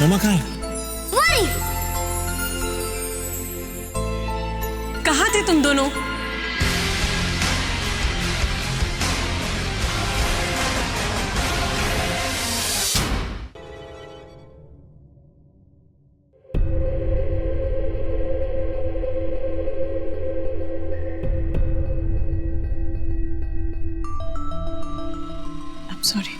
मम्मा कहाँ है? वही। कहाँ थे तुम दोनों? सॉरी,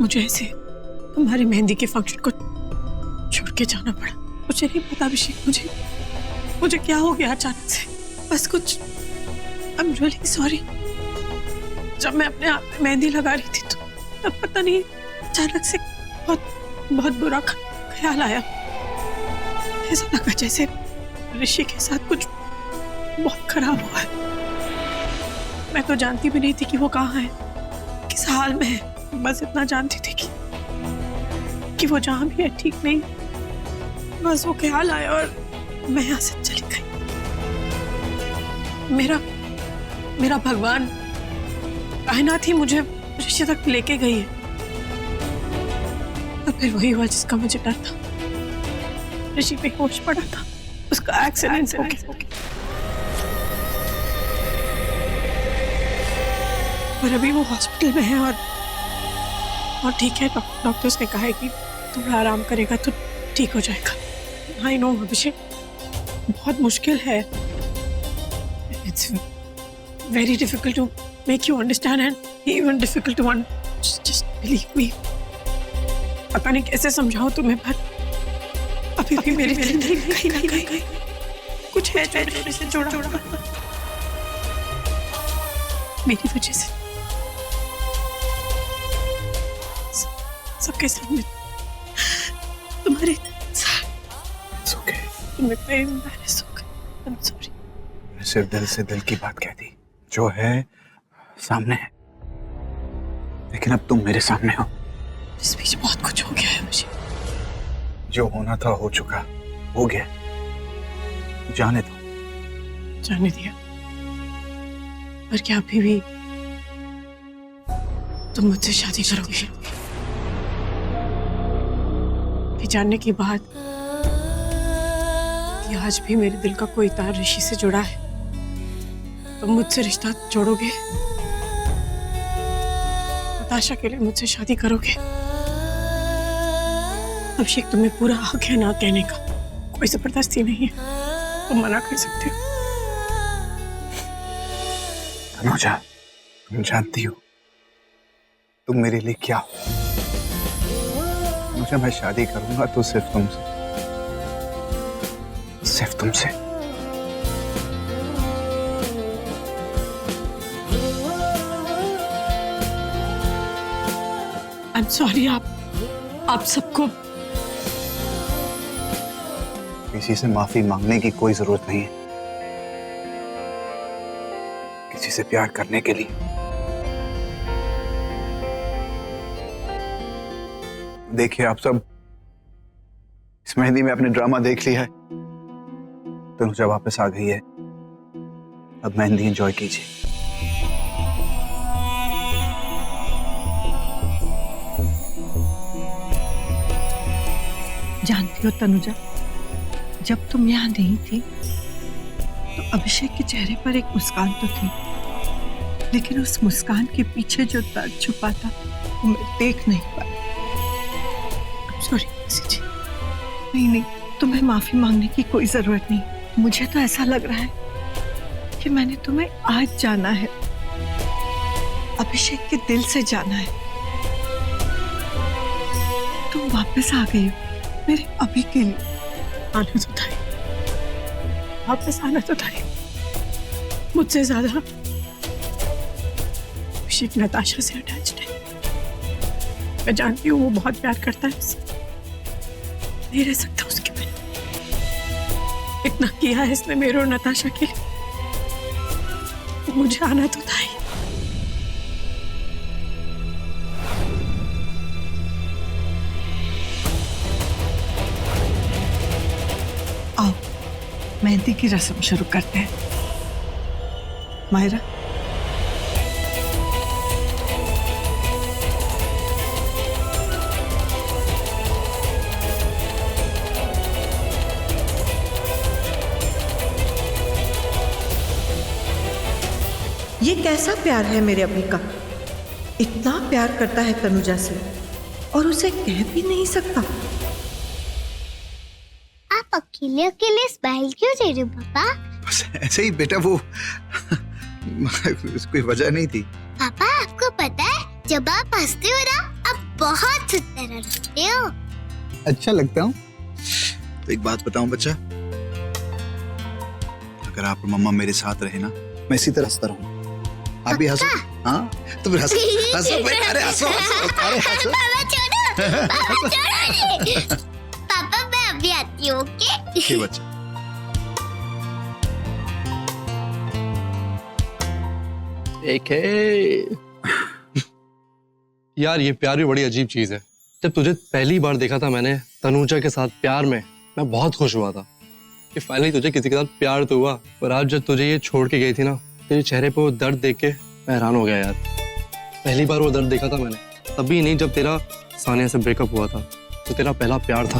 मुझे ऐसे तुम्हारी मेहंदी के फंक्शन को छोड़ के जाना पड़ा। मुझे नहीं पता अभिषेक, मुझे क्या हो गया अचानक से, बस कुछ। I am really sorry. जब मैं अपने आप में मेहंदी लगा रही थी तो तब पता नहीं अचानक से बहुत बुरा ख्याल आया। ऐसा लगा जैसे ऋषि के साथ कुछ बहुत खराब हुआ है। मैं तो जानती भी नहीं थी कि वो कहाँ है, किस हाल में है। बस इतना जानती थी कि वो जहाँ भी है ठीक नहीं। बस वो ख्याल आया और मैं यहाँ से चली गई। मेरा भगवान, कायनात ही मुझे ऋषि तक लेके गई है। और फिर वही हुआ जिसका मुझे डर था। ऋषि पे होश पड़ा था, उसका एक्सीडेंट हो गया। और अभी वो हॉस्पिटल में है और ठीक है। डॉक्टर्स ने कहा है कि थोड़ा आराम करेगा तो ठीक हो जाएगा। आई नो अभिषेक, बहुत मुश्किल है। It's very difficult to make you understand and even difficult to just believe me. पता नहीं कैसे समझाऊं तुम्हें, पर अभी भी मेरे दिल में कहीं ना कहीं कुछ है जो मेरे से जुड़ा मेरी वजह से। सबके सामने तुम्हारे तुम इतने एम्बैरेस हो गए। I am sorry. मैं सिर्फ दिल से दिल की बात कह दी, जो है सामने है। लेकिन अब तुम मेरे सामने हो। इस बीच बहुत कुछ हो गया है मुझे। जो होना था हो चुका, हो गया। जाने दो। जाने दिया, पर क्या अभी भी तुम मुझसे शादी करोगे? ये जानने की बात कि आज भी मेरे दिल का कोई तार ऋषि से जुड़ा है, तुम मुझसे रिश्ता जोड़ोगे? नताशा के लिए मुझसे शादी करोगे? अभिषेक, तुम्हें पूरा हक है ना कहने का। कोई जबरदस्ती नहीं है, तुम मना कर सकते हो। तनुजा, तुम जानती हो तुम मेरे लिए क्या हो। तनुजा, मैं शादी करूंगा तो सिर्फ तुमसे, सिर्फ तुमसे। I am sorry. आप सबको किसी से माफी मांगने की कोई जरूरत नहीं है। किसी से प्यार करने के लिए। देखिए, आप सब इस मेहंदी में अपने ड्रामा देख लिया है। तनुजा वापस आ गई है, अब मेहंदी एंजॉय कीजिए। जानती हो तनुजा, जब तुम यहाँ नहीं थी तो अभिषेक के चेहरे पर एक मुस्कान तो थी, लेकिन उस मुस्कान के पीछे जो दर्द छुपा था वो मैं देख नहीं पाई। सॉरी। नहीं, तुम्हें माफी मांगने की कोई जरूरत नहीं। मुझे तो ऐसा लग रहा है कि मैंने तुम्हें आज जाना है, अभिषेक के दिल से जाना है। तुम वापस आ गई हो मेरे अभी के लिए। आना तो था, वापस आना तो था। मुझसे ज्यादा अभिषेक नताशा से अटैच्ड है। मैं जानती हूँ वो बहुत प्यार करता है उससे, नहीं रह सकता उसके बिना। इतना किया है इसने मेरे और नताशा के लिए, तो मुझे आना तो था ही। आओ मेहंदी की रस्म शुरू करते हैं। मायरा, कैसा प्यार है मेरे अभी का? इतना प्यार करता है तनुजा से और उसे कह भी नहीं सकता। आप अकेले अकेले स्माइल क्यों दे रहे हो पापा? बस ऐसे ही बेटा, वो कोई वजह नहीं थी। पापा आपको पता है जब आप हंसते हो ना आप बहुत सुंदर लगते हो। अच्छा लगता हूँ? तो एक बात बताऊं बच्चा, अगर आप और मम्मा मेरे साथ रहे ना, मैं इसी तरह हंसता रहूं। आप भी हंसो। हाँ तो फिर हंसो हंसो भाई, अरे हंसो हंसो, अरे हंसो। पापा छोड़ो, पापा छोड़ो। पापा मैं अभी आती हूँ, ओके? ठीक बच्चा। एक है यार, ये प्यार भी बड़ी अजीब चीज है। जब तुझे पहली बार देखा था मैंने तनुजा के साथ प्यार में, मैं बहुत खुश हुआ था कि फाइनली तुझे किसी के साथ प्यार तो हुआ। पर आज जब तुझे ये छोड़ के गई थी ना, तेरे चेहरे पे वो दर्द देख के मैं हैरान हो गया यार। पहली बार वो दर्द देखा था मैंने, तभी नहीं जब तेरा सानिया से ब्रेकअप हुआ था। तो तेरा पहला प्यार था।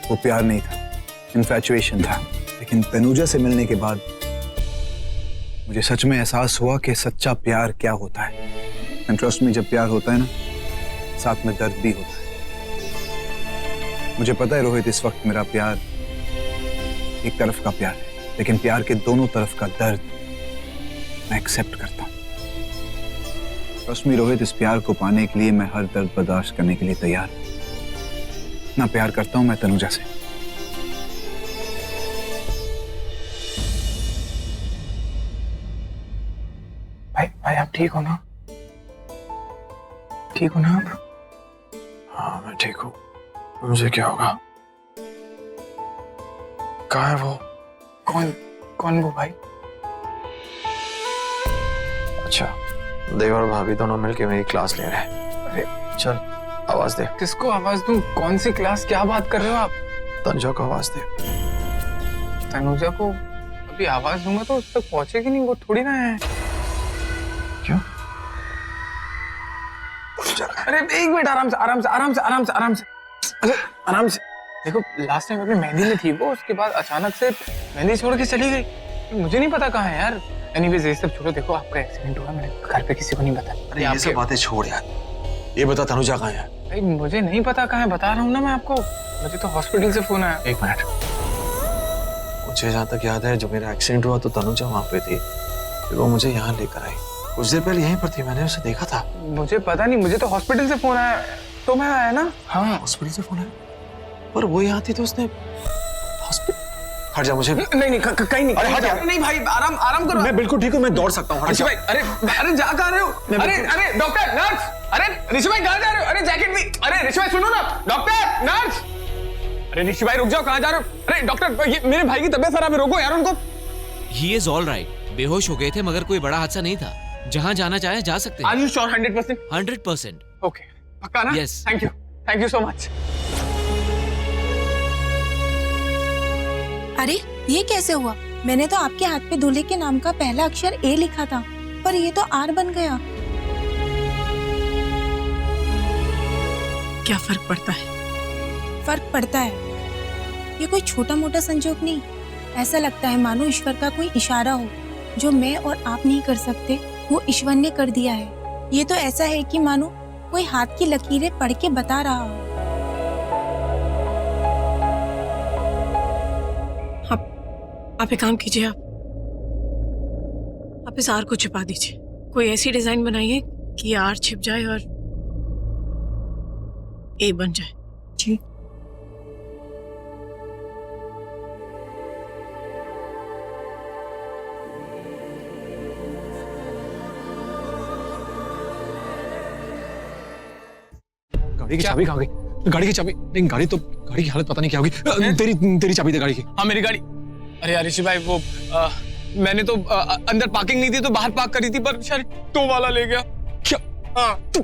वो प्यार नहीं था, इन्फैचुएशन था। लेकिन तनुजा से मिलने के बाद मुझे सच में एहसास हुआ कि सच्चा प्यार क्या होता है। एंड ट्रस्ट में, जब प्यार होता है ना, साथ में दर्द भी होता है। मुझे पता है रोहित, इस वक्त मेरा प्यार एक तरफ का प्यार है, लेकिन प्यार के दोनों तरफ का दर्द मैं एक्सेप्ट करता हूं। ट्रस्ट में रोहित, इस प्यार को पाने के लिए मैं हर दर्द बर्दाश्त करने के लिए तैयार हूं। ना प्यार करता हूं मैं तनुजा से। भाई आप ठीक हो ना? ठीक हो ना आप? हाँ मैं ठीक हूँ। मुझे क्या होगा? कहाँ है वो? कौन वो भाई? अच्छा, देव और भाभी दोनों मिलके मेरी क्लास ले रहे हैं। अरे चल आवाज दे। किसको आवाज दूं? कौन सी क्लास? क्या बात कर रहे हो आप? तनुजा को आवाज दे। तनुजा को अभी आवाज दूंगा तो उस तक पहुंचेगी नहीं, वो थोड़ी ना है। क्यों? अरे एक मिनट, आराम से आराम से आराम से आराम से आराम से, अरे आराम से। देखो लास्ट टाइम अपनी मेहंदी में थी वो, उसके बाद अचानक से मेहंदी छोड़ के चली गई। मुझे नहीं पता कहाँ है यार। एनीवेज ये सब छोड़ो, देखो आपका एक्सीडेंट हुआ, मैंने घर पे किसी को नहीं बताया। अरे ये सब बातें छोड़ यार, ये बता तनुजा कहाँ है? भाई मुझे नहीं पता कहाँ है, बता रहा हूँ ना मैं आपको। मुझे तो हॉस्पिटल से फोन आया। एक मिनट, मुझे जहाँ तक याद है जब मेरा एक्सीडेंट हुआ तो तनुजा वहाँ पे थी, फिर वो मुझे यहाँ लेकर आई। कुछ देर पहले यहीं पर थी, मैंने उसे देखा था। मुझे पता नहीं, मुझे तो हॉस्पिटल से फोन आया तो मैं आया ना। हाँ हॉस्पिटल से फोन आया, पर वो यहाँ थी तो उसने हॉस्पिटल। हट जा, मुझे नहीं नहीं कहीं नहीं। अरे हट जा। नहीं भाई, आराम करो। मैं बिल्कुल ठीक हूँ, मैं दौड़ सकता हूँ। ऋषि भाई, अरे जा कहाँ रहे हो? अरे डॉक्टर, नर्स। अरे ऋषि भाई कहाँ जा रहे हो? अरे जैकेट भी। अरे ऋषि भाई सुनो ना, डॉक्टर, नर्स। अरे ऋषि भाई रुक जाओ, कहाँ जा रहे हो? अरे डॉक्टर, ये मेरे भाई की तबीयत खराब है, रोको यार उनको। He is all right. बेहोश हो गए थे मगर कोई बड़ा हादसा नहीं था। जहाँ जाना चाहे जा सकते हैं। Are you sure 100%? 100%. ओके, पक्का ना? Yes. Thank you so much. अरे ये कैसे हुआ? मैंने तो आपके हाथ पे दूल्हे के नाम का पहला अक्षर ए लिखा था, पर ये तो आर बन गया। क्या फर्क पड़ता है? फर्क पड़ता है। ये कोई छोटा मोटा संजोग नहीं, ऐसा लगता है मानो ईश्वर का कोई इशारा हो, जो मैं और आप नहीं कर सकते वो ईश्वर ने कर दिया है। ये तो ऐसा है कि मानो कोई हाथ की लकीरें पढ़ के बता रहा हो। आप एक काम कीजिए, आप इस आर को छिपा दीजिए। कोई ऐसी डिजाइन बनाइए कि आर छिप जाए और ए बन जाए। जी गाड़ी की चाबी कहाँ गई? गाड़ी की चाबी नहीं, गाड़ी की हालत पता नहीं क्या होगी। तेरी चाबी दे गाड़ी की। हाँ मेरी गाड़ी। अरे यार ऋषि भाई, वो मैंने तो अंदर पार्किंग नहीं थी तो बाहर पार्क करी थी, पर शायद टो वाला ले गया। क्या? हाँ। तू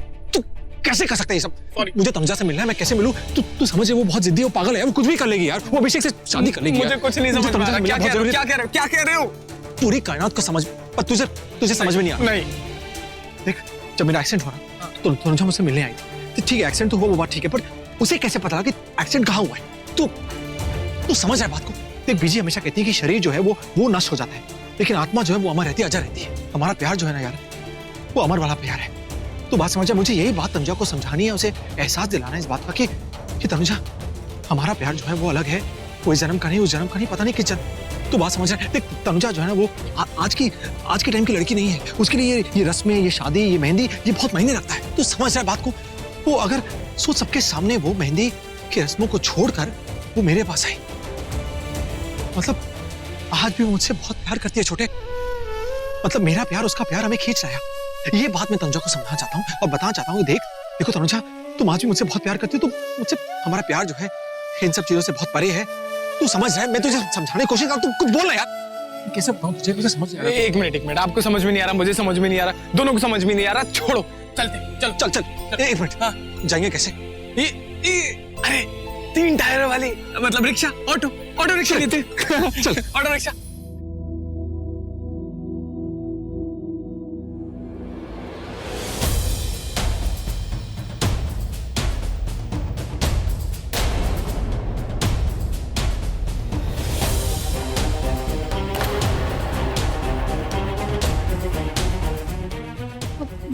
कैसे कर सकता है ये सब? मुझे तनुजा से मिलना है, मैं कैसे मिलूं? तू समझ, वो बहुत जिद्दी और पागल है, वो कुछ भी कर लेगी यार। वो अभिषेक से शादी कर लेगी। मुझे कुछ नहीं समझ में आ रहा। क्या कह रहे हो? पूरी कायनात को समझ, पर तुझे समझ में नहीं आ रहा। नहीं देख, जब मेरा एक्सीडेंट हुआ तो तनुजा मुझसे मिलने आई थी। ठीक है, एक्सीडेंट तो हुआ, वो बात ठीक है, पर उसे कैसे पता लगा कि एक्सीडेंट कहाँ हुआ है? तू समझ रहा है बात को? देख, बीजी हमेशा कहती है कि शरीर जो है वो नष्ट हो जाता है, लेकिन आत्मा जो है वो अमर रहती है, अजर रहती है। हमारा प्यार जो है ना यार, वो अमर वाला प्यार है। तो बात समझ जा, मुझे यही बात तनुजा को समझानी है, उसे एहसास दिलाना है इस बात का कि तनुजा, हमारा प्यार जो है वो अलग है, वो इस जन्म का नहीं, उस जन्म का नहीं, पता नहीं किस जन्म। तो बात समझ रहा है, देख तनुजा जो है ना वो आज की टाइम की लड़की नहीं है। उसके लिए ये रस्में, ये शादी, ये मेहंदी, ये बहुत मायने रखता है। तो समझ रहा है बात को? वो अगर सोच सबके सामने वो मेहंदी की रस्मों को छोड़कर वो मेरे पास आई, मतलब आज भी वो मुझसे बहुत प्यार करती है छोटे। मतलब मेरा प्यार उसका प्यार हमें खींच रहा है। ये बात मैं तनुजा को समझाना चाहता हूँ और बताना चाहता हूँ, देखो तनुजा, तुम आज भी मुझसे बहुत प्यार करती हो, तो मुझसे हमारा प्यार जो है इन सब चीजों से बहुत परे है। तू समझ रहा है? मैं तुझे समझाने की कोशिश कर, तू कुछ बोल ना यार। कैसे बताऊं तुझे, मुझे समझ नहीं आ रहा। एक मिनट, आपको समझ में नहीं आ रहा, मुझे समझ में नहीं आ रहा, दोनों को समझ में नहीं आ रहा। छोड़ो, चलते, चल। एक मिनट, हाँ जाएंगे कैसे? अरे 3 टायर वाली, मतलब रिक्शा, ऑटो रिक्शा लेते। चल ऑटो रिक्शा।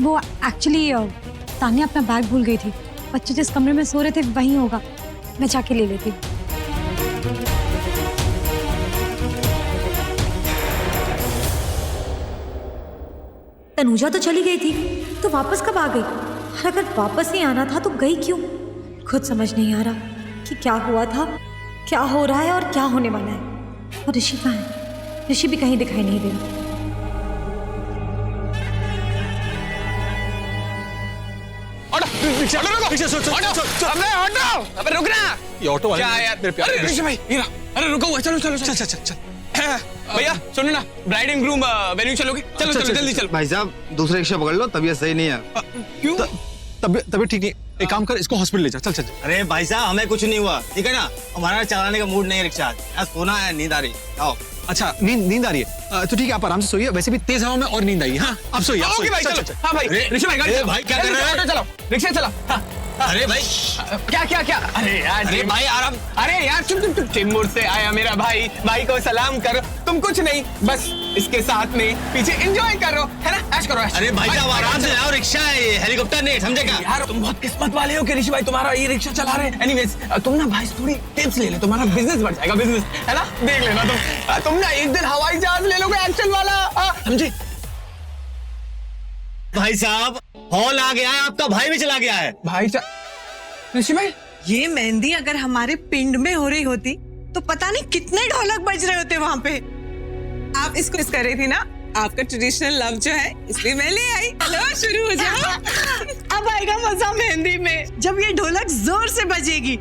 वो एक्चुअली तान्या अपना बैग भूल गई थी। बच्चे जिस कमरे में सो रहे थे वहीं होगा, मैं जाके ले लेती हूँ। तनुजा तो चली गई थी, तो वापस कब आ गई? और अगर वापस ही आना था तो गई क्यों? खुद समझ नहीं आ रहा कि क्या हुआ था, क्या हो रहा है और क्या होने वाला है। और ऋषि कहाँ है? ऋषि भी कहीं दिखाई नहीं दे रहा। अबे रुक ना। ये ऑटो वाला क्या यार? मेरे प्यारे ऋषि भाई, अरे रुको, चलो। चल। भैया सुनो ना, ब्राइड एंड ग्रूम वेन्यू चलोगे? चलो जल्दी चलो। भाई साहब दूसरा रिक्शा पकड़ लो, तबीयत सही नहीं है। क्यों? तबीयत ठीक नहीं। एक काम कर, इसको हॉस्पिटल ले जा। चल। अरे भाई साहब हमें कुछ नहीं हुआ, ठीक है ना? हमारा चलाने का मूड नहीं है रिक्शा, सोना है, नींद आ रही। आओ। अच्छा, नींद आ रही है तो ठीक है, आप आराम से सोइए। वैसे भी तेज हवा में और नींद आई है। हाँ आप सोइए। ओके भाई, चलो। हाँ भाई, ऋषि भाई गाड़ी भाई क्या कर रहे हैं? ऑटो चलाओ, रिक्शा चलाओ। अरे भाई क्या? अरे यार, अरे भाई आराम। अरे यार चुप। चेन्नूर से आया मेरा भाई को सलाम करो। तुम कुछ नहीं, बस इसके साथ में पीछे एंजॉय करो, है ना? ऐश करो। अरे भाई साहब आराम से आओ, रिक्शा है ये, हेलीकॉप्टर नहीं, समझेगा? यार तुम बहुत किस्मत वाले हो कि ऋषि भाई तुम्हारा ये रिक्शा चला रहे हैं। एनीवेज तुम ना भाई थोड़ी टिप्स ले लो, तुम्हारा बिजनेस बढ़ जाएगा, बिजनेस, है ना? देख लेना तुम ना एक दिन हवाई जहाज ले लोगे एक्शन वाला, समझे? भाई साहब हॉल आ गया है, आपका भाई भी चला गया है। भाई ऋषि भाई, ये मेहंदी अगर हमारे पिंड में हो रही होती तो पता नहीं कितने ढोलक बज रहे होते वहाँ पे। आप इसको मिस कर रही थी ना, आपका ट्रेडिशनल लव जो है, इसलिए मैं ले आई। हेलो, शुरू हो जाओ। अब आएगा मजा मेहंदी में, जब ये ढोलक जोर से बजेगी।